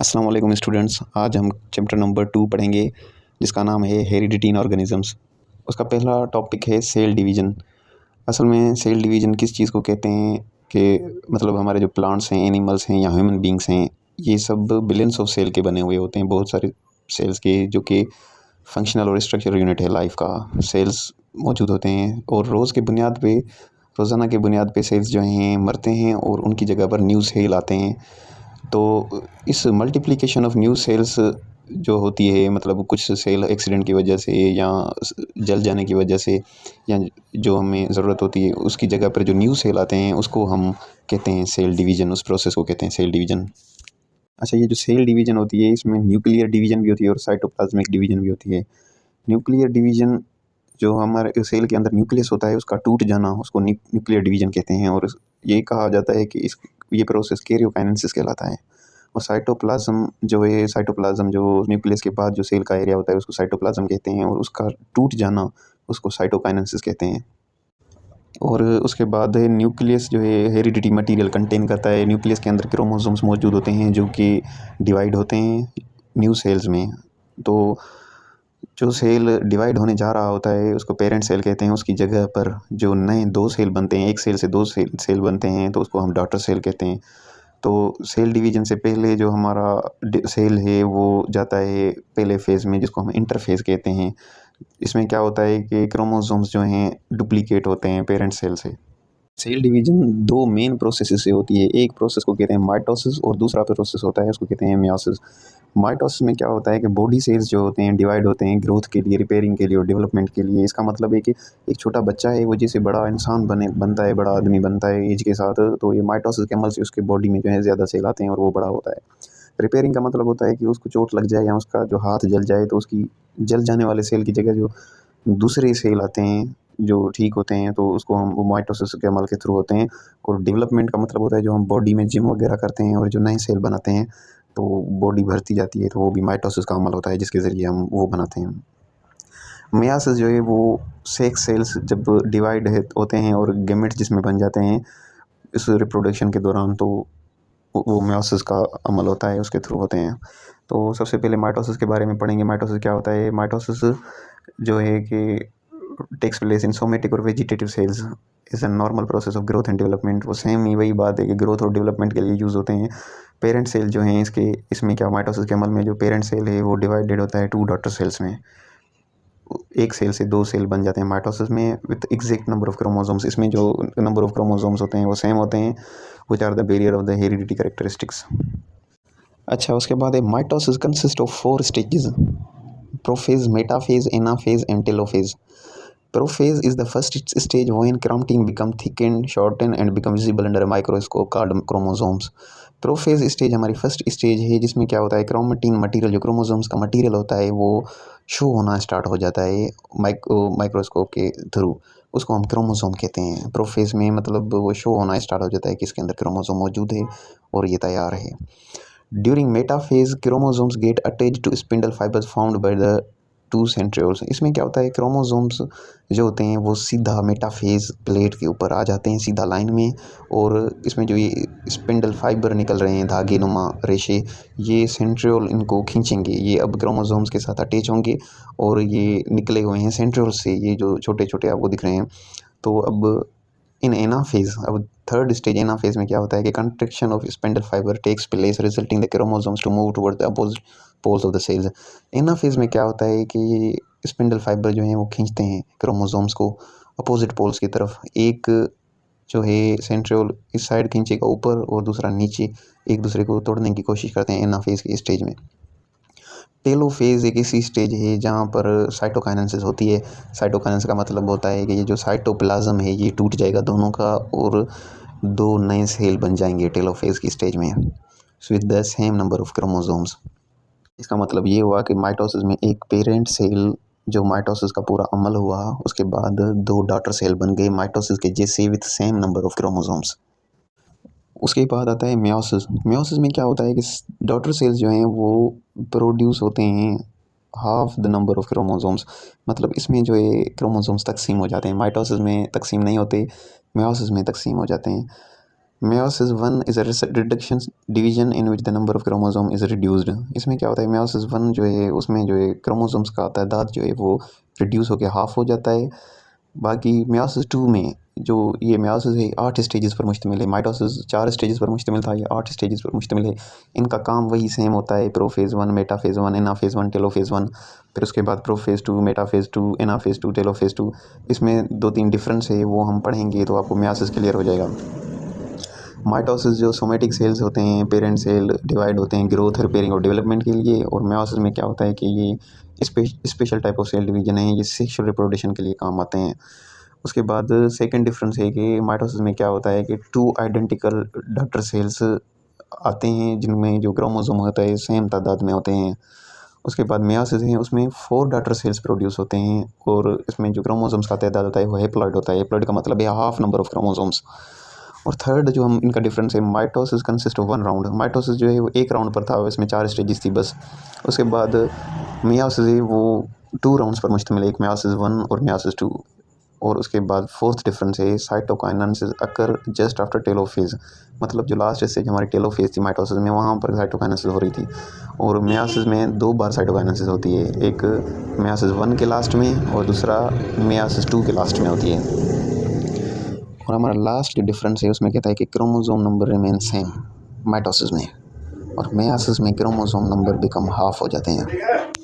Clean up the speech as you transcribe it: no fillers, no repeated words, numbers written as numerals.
अस्सलाम वालेकुम स्टूडेंट्स। आज हम चैप्टर नंबर 2 पढ़ेंगे जिसका नाम है हेरिडिटी इन ऑर्गेनिजम्स। उसका पहला टॉपिक है सेल डिवीज़न। असल में सेल डिवीज़न किस चीज़ को कहते हैं कि मतलब हमारे जो प्लांट्स हैं, एनिमल्स हैं या ह्यूमन बींग्स हैं, ये सब बिलियंस ऑफ सेल के बने हुए होते हैं, बहुत सारे सेल्स के, जो कि फंक्शनल और स्ट्रक्चरल यूनिट है लाइफ का। सेल्स मौजूद होते हैं और रोज़ाना के बुनियाद पे सेल्स जो हैं मरते हैं और उनकी जगह पर न्यू सेल आते हैं। तो इस मल्टीप्लिकेशन ऑफ न्यू सेल्स जो होती है, मतलब कुछ सेल एक्सीडेंट की वजह से या जल जाने की वजह से या जो हमें ज़रूरत होती है उसकी जगह पर जो न्यू सेल आते हैं उसको हम कहते हैं सेल डिवीज़न। उस प्रोसेस को कहते हैं सेल डिवीज़न। अच्छा, ये जो सेल डिवीज़न होती है इसमें न्यूक्लियर डिवीज़न भी होती है और साइटोप्लाज्मिक डिवीज़न भी होती है। न्यूक्लियर डिवीज़न जो हमारे सेल के अंदर न्यूक्लियस होता है उसका टूट जाना, उसको न्यूक्लियर डिवीज़न कहते हैं। और ये कहा जाता है कि ये प्रोसेस कैरियोकाइनेसिस कहलाता है। और साइटोप्लाज्म जो न्यूक्लियस के बाद जो सेल का एरिया होता है उसको साइटोप्लाज्म कहते हैं, और उसका टूट जाना उसको साइटोकाइनेसिस कहते हैं। और उसके बाद न्यूक्लियस जो है हेरिडिटी मटेरियल कंटेन करता है। न्यूक्लियस के अंदर क्रोमोसोम्स मौजूद होते हैं जो कि डिवाइड होते हैं न्यू सेल्स में। तो जो सेल डिवाइड होने जा रहा होता है उसको पेरेंट सेल कहते हैं। उसकी जगह पर जो नए 2 सेल बनते हैं, एक सेल से 2 सेल बनते हैं, तो उसको हम डॉटर सेल कहते हैं। तो सेल डिवीज़न से पहले जो हमारा सेल है वो जाता है पहले फेज़ में, जिसको हम इंटरफेज़ कहते हैं। इसमें क्या होता है कि क्रोमोसोम्स जो हैं डुप्लीकेट होते हैं पेरेंट सेल से। सेल डिवीज़न 2 मेन प्रोसेसेस से होती है। एक प्रोसेस को कहते हैं माइटोसिस और दूसरा प्रोसेस होता है उसको कहते हैं मियोसिस। माइटोसिस में क्या होता है कि बॉडी सेल्स जो होते हैं डिवाइड होते हैं ग्रोथ के लिए, रिपेयरिंग के लिए और डेवलपमेंट के लिए। इसका मतलब है कि एक छोटा बच्चा है वो जैसे बड़ा इंसान बनता है, बड़ा आदमी बनता है एज के साथ, तो ये माइटोसिस के अमल से उसके बॉडी में जो है ज़्यादा सेल आते हैं और वो बड़ा होता है। रिपेयरिंग का मतलब होता है कि उसको चोट लग जाए या उसका जो हाथ जल जाए तो उसकी जल जाने वाले सेल की जगह जो दूसरे सेल आते हैं जो ठीक होते हैं, तो उसको हम वो माइटोसिस के अमल के थ्रू होते हैं। और डेवलपमेंट का मतलब होता है जो हम बॉडी में जिम वगैरह करते हैं और जो नए सेल बनाते हैं तो बॉडी भरती जाती है, तो वो भी माइटोसिस का अमल होता है जिसके ज़रिए हम वो बनाते हैं। मियासिस जो है वो सेक्स सेल्स जब डिवाइड होते हैं और गेमेट्स जिसमें बन जाते हैं इस रिप्रोडक्शन के दौरान, तो वो मियोसिस का अमल होता है, उसके थ्रू होते हैं। तो सबसे पहले माइटोसिस के बारे में पढ़ेंगे। माइटोसिस क्या होता है? माइटोसिस जो है कि टेक्स प्लेस इन सोमेटिक और vegetative cells is a normal process of growth and development. वो सेम ही वही बात है कि ग्रोथ और डेवलपमेंट के लिए यूज़ होते हैं। पेरेंट सेल जो हैं इसमें क्या माइटोसिस के अमल में जो पेरेंट सेल है वो डिवाइडेड होता है 2 डॉटर सेल्स में। एक सेल से 2 सेल बन जाते हैं माइटोसिस में with exact number of chromosomes. इसमें जो नंबर ऑफ क्रोमोसोम्स होते हैं वो सेम होते हैं, which are the barrier of the heredity characteristics. अच्छा, उसके बाद है mitosis consist of 4 stages: prophase, metaphase, anaphase and telophase. Prophase is the first stage when chromatin become thickened, shortened and become visible under a microscope called chromosomes. Prophase stage हमारी first stage है जिसमें क्या होता है, chromatin material जो chromosomes का material होता है वो शो होना स्टार्ट हो जाता है माइक्रोस्कोप के थ्रू। उसको हम क्रोमोसोम कहते हैं। प्रोफेज में मतलब वो शो होना स्टार्ट हो जाता है कि इसके अंदर क्रोमोसोम मौजूद है और ये तैयार है। During metaphase chromosomes get attached to spindle fibres found by the 2 centrioles. इसमें क्या होता है, क्रोमोसोम्स जो होते हैं वो सीधा मेटाफेज प्लेट के ऊपर आ जाते हैं सीधा लाइन में, और इसमें जो ये स्पिंडल फाइबर निकल रहे हैं, धागे नुमा रेशे, ये सेंट्रियोल इनको खींचेंगे। ये अब क्रोमोसोम्स के साथ अटैच होंगे और ये निकले हुए हैं सेंट्रियोल से, ये जो छोटे छोटे आपको दिख रहे हैं। तो अब इन एनाफेज, अब थर्ड स्टेज एनाफेज में क्या होता है कि contraction of spindle fibre takes place resulting the chromosomes to move toward the opposite poles of the cells. Anaphase में क्या होता है कि स्पिंडल फाइबर जो हैं वो खींचते हैं क्रोमोसोम्स को अपोजिट पोल्स की तरफ। एक जो है सेंट्रियोल इस साइड खींचेगा ऊपर और दूसरा नीचे, एक दूसरे को तोड़ने की कोशिश करते हैं एनाफेज के स्टेज में। टेलोफेज एक ऐसी स्टेज है जहाँ पर साइटोकाइनेसिस होती है। साइटोकाइनेसिस का मतलब होता है कि ये जो साइटोप्लाज्म है ये टूट जाएगा दोनों का और 2 नए सेल बन जाएंगे टेलोफेज की स्टेज में with the same number of chromosomes. इसका मतलब ये हुआ कि माइटोसिस में एक पेरेंट सेल, जो माइटोसिस का पूरा अमल हुआ उसके बाद 2 डॉटर सेल बन गए माइटोसिस के जैसे with same number of chromosomes. उसके बाद आता है मियोसिस। मियोसिस में क्या होता है कि डॉटर सेल्स जो हैं वो प्रोड्यूस होते हैं half the number of chromosomes. मतलब इसमें जो है क्रोमोसोम्स तकसीम हो जाते हैं। माइटोसिस में तकसीम नहीं होते, मियोसिस में तकसीम हो जाते हैं। Meiosis 1 is a reduction division in which the number of chromosome is reduced। इसमें क्या होता है, meiosis 1 जो है उसमें जो है क्रोमोसोम्स का तादाद जो है वो रिड्यूस होकर हाफ हो जाता है। बाकी meiosis 2 में जो ये meiosis है 8 स्टेजेस पर मुश्तमिल है। माइटोसिस 4 स्टेजेस पर मुश्तमिल था, ये 8 स्टेजेस पर मुश्तमिल है। इनका काम वही सेम होता है, प्रोफेज़ 1, मेटाफेज़ 1, एनाफेज़ 1, टेलोफेज़ 1, फिर उसके बाद प्रोफेज़ 2, मेटाफेज़ 2, एनाफेज़ 2, टेलोफेज़ 2। इसमें 2-3 डिफरेंस है, वो हम पढ़ेंगे तो आपको meiosis क्लियर हो जाएगा। माइटोसिस जो सोमेटिक सेल्स होते हैं, पेरेंट सेल डिवाइड होते हैं ग्रोथ, रिपेयरिंग और डेवलपमेंट के लिए। और meiosis में क्या होता है कि ये special type of cell division है, ये सेक्शुअल रिप्रोडक्शन के लिए काम आते हैं। उसके बाद सेकंड डिफरेंस है कि माइटोसिस में क्या होता है कि 2 आइडेंटिकल डॉटर सेल्स आते हैं जिनमें जो क्रोमोसोम होता है सेम तादाद में होते हैं। उसके बाद meiosis है, उसमें 4 डॉटर सेल्स प्रोड्यूस होते हैं और इसमें जो क्रोमोसोम्स का तादाद होता है वो हैप्लॉइड होता है। हैप्लॉइड का मतलब है हाफ नंबर ऑफ क्रोमोसोम्स। और थर्ड जो हम इनका डिफरेंस है, mitosis consist of 1 round. Mitosis जो है वो 1 राउंड पर था, इसमें 4 स्टेजेस थी बस। उसके बाद meiosis है वो 2 राउंड्स पर मुश्तमिल है, एक meiosis 1 और meiosis 2। और उसके बाद फोर्थ डिफरेंस है, साइटोकाइनेसिस अकर जस्ट आफ्टर टेलोफेज़। मतलब जो लास्ट स्टेज हमारी टेलोफेज़ थी माइटोसिस में, वहाँ पर साइटोकाइनेसिस हो रही थी। और meiosis में 2 बार साइटोकाइनेसिस होती है, एक meiosis 1 के लास्ट में और दूसरा meiosis 2 के लास्ट में होती है। और हमारा लास्ट डिफरेंस है उसमें कहता है कि chromosome number remain same mitosis में, और meiosis में क्रोमोसोम नंबर बिकम हाफ हो जाते हैं।